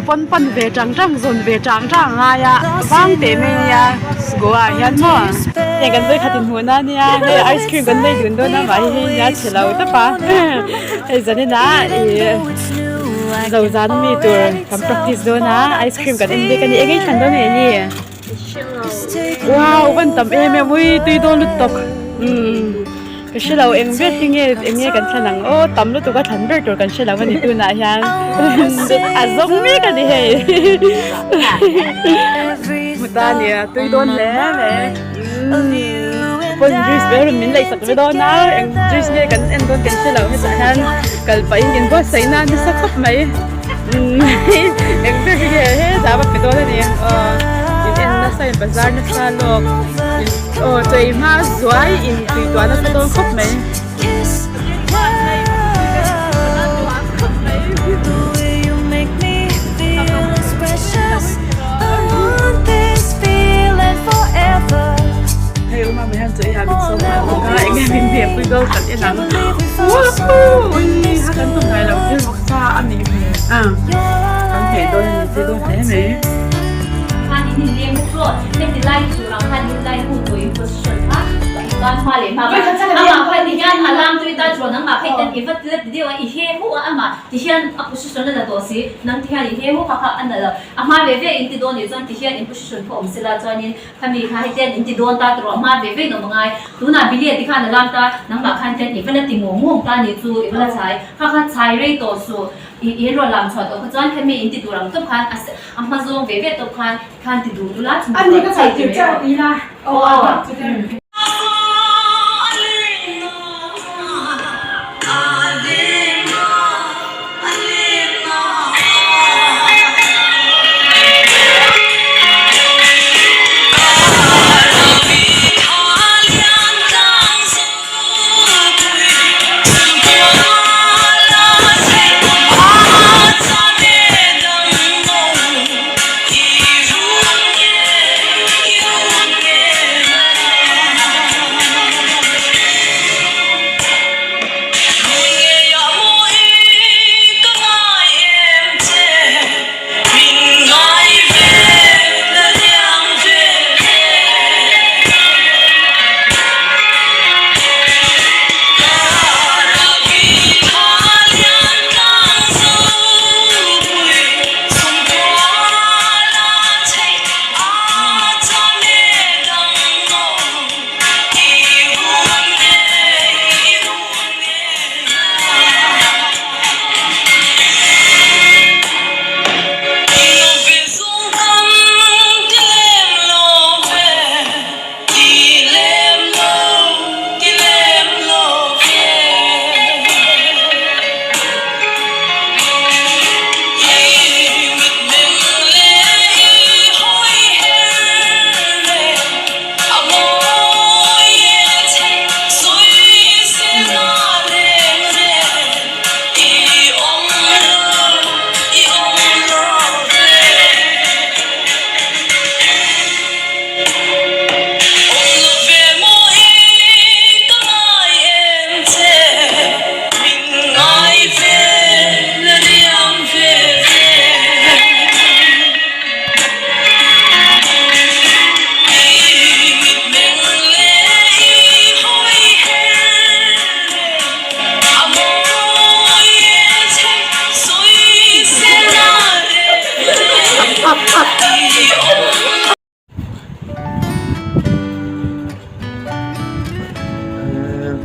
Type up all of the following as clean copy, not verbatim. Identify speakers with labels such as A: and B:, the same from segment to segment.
A: pon pon về trăng zon về trăng ai à vang te me ya goa hian mo ye kan doi khatin huna nia he ice cream kan dei dun do na mai he ya chelo ta pa e zani na dầu rán mi tur kam practice do na ice cream kan inde kan e gai than do ne ni wow ban tam em mui tui do lut tok cái xe lầu em biết khi nghe em nghe cảnh sang nắng ô tắm lúc tôi có thắn được rồi cảnh xe lầu cái này tôi nãy hàng à giống biết cái gì hệ một ta nè tôi đôn lẽ nè con juice bé rồi mình lấy sạch với đó na em juice nghe cảnh em đôn cảnh xe lầu hết sạch han cần phải nhìn qua sấy na đi sắc khắp mấy em biết cái gì hết giá bạc cái đó nè em nó xây bazaar nó xa lộc trời mà giỏi in tùy toán nóต้องครบไหมให้อุ้มมาไม่ให้ใจหาเป็นสมมาบอกว่าไอ้แม่เป็นเพียบคุยก็กันไอ้หนังว้าวถ้ากันตรงไหนเราที่รักษาอันนี้กันเห็นโดนจะโดนแผลไหม
B: 你练不做，那你来主让看你来互对不顺啊，干花脸嘛，阿妈快你看阿郎对大做，能嘛可以等一发这这话一些户阿妈，底下啊不是顺的多些，能听一些户卡卡安的了，阿妈微微因地多你转底下因不是顺破，我们是啦转因，看你看一点因地多大多，阿妈微微那么爱，都拿比例的看的浪大，能嘛看见一份的定我们大你做一份的菜，看看菜类多数。อีรอลำชอดก็จอนแค่มีอินติดูรังตุกคันอัมพาซงเวเวตุกคันคันติดูดูละ
C: อันนี้ก็ใส่จิ๋วเจ้าดีละโอ้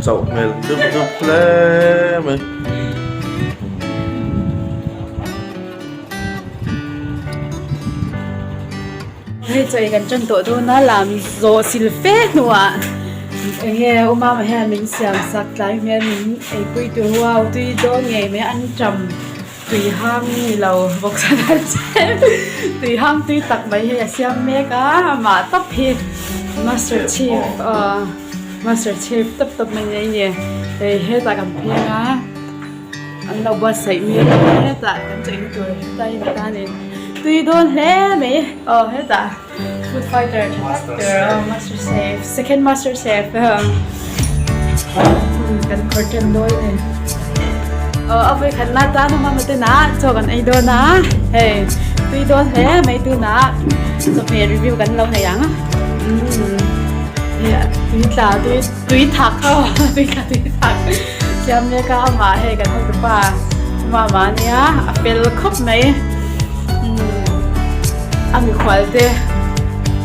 D: Dậu mày đúp lé mày
A: ให้ใจกันจนตัวดูน่าลำโซซิลเฟ่หนัวเงี้ยอุมามาให้มินเสียงสักหลายเงี้ยมินไอ้ปุ้ยตัวว้าวตุยโดนไงไม่อันจำตุยห้างนี่เราบอกสันเจ็บตุยห้างตุยตักไปให้เสียงเมกามาตับเพชมาสเตอร์เชฟมาสเตอร์เชฟตับมันเนี่ยให้ตากับเพียงอันเราบดใส่เมียให้ตากันใจตัวใจไม่ได้เนี่ยตุยโดนแล้ไหมให้ตา Food Fighter Master Chef Second Master Chef กันคอร์เทนด้วยเนี่ยเอาไปขันหน้าตาน้ำมันมาเต้นนะโชว์กันไอโดนะเฮ้ tuy đó thế mấy tôi nã sắp về reviewกันlâu nàyยังเนี่ยtuyถักเขาtuyถักจำเนี่ยก็มาให้กันทั้งตัวมาเนี่ยเป็นครบไหมมีความเด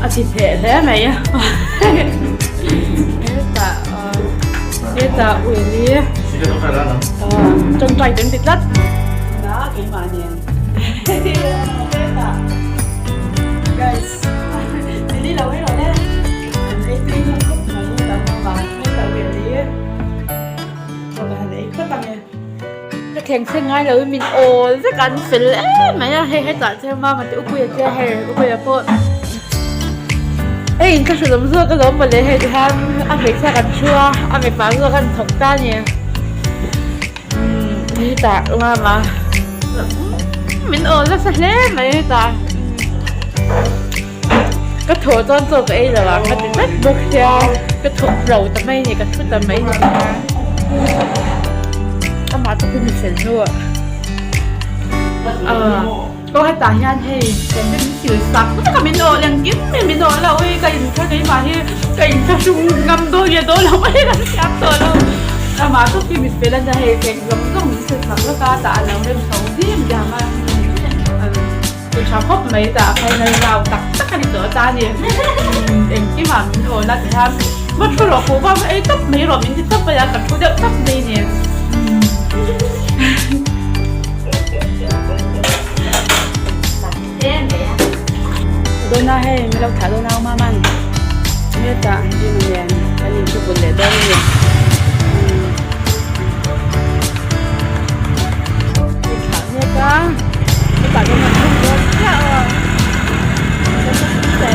A: อาทิตย์เพลได้ไหมเนี่ยอุยลี่
D: Sikat ang kailangan.
A: จนใจจนติดลัดนะอีมาเนี่ย guys นี่เราให้เราได้อันนี้ตีมันก็มาอยู่ตามมาไม่แต่เวลี่เราไปหาไหนก็ตามเนี่ยจะแข่งเส้นง่ายเลยมินโอจะกันเสร็จแล้วไหมให้จ่ายใช่ไหมมันจะอุ้ยจะให้อุ้ยจะพูด哎，这是怎么做？个老母来还他阿美下干车，阿美把做干同单呢。นี่ตามามินโอแล้วสักเล่มไม่ตาก็โถต้นตัวก็เองเหรอวะก็ติดไม่บุกเชียก็ถูกเราแต่ไม่เนี่ยก็ชุดแต่ไม่เนี่ยก็มาต้องเป็นเซนด้วยก็ให้ตาย่านให้เป็นสิวสักก็จะมินโอยังกินไม่มินโอเราก็ยินแค่ไหนมาที่ก็ยินแค่ชุ่มงำตัวเยอะตัวเราไม่ได้รักษาตัวเรามาทุกที่มีเป็นจะให้เก่งเราต้องมีสิทธิ์สักแล้วก็ตาเราเริ่มเขาที่มันยามาตัวชาวพบไม่แต่ภายในเราตักกันตัวตาเนี่ยเองที่มามินโอแล้วแต่ทำมันก็หลอกผมว่าไอ้ตับไม่หลอกมินที่ตับไปแล้วกับผู้เดียวตับดีเนี่ยโดนหน้าให้ไม่เราถ่ายโดนหน้ามามันเนี่ยตาที่มันแรงอันนี้ชุบเลยได้เนี่ยเนี่ยตาไม่ตาก็มันชุบเลยเนี่ยแล้วก็ใส่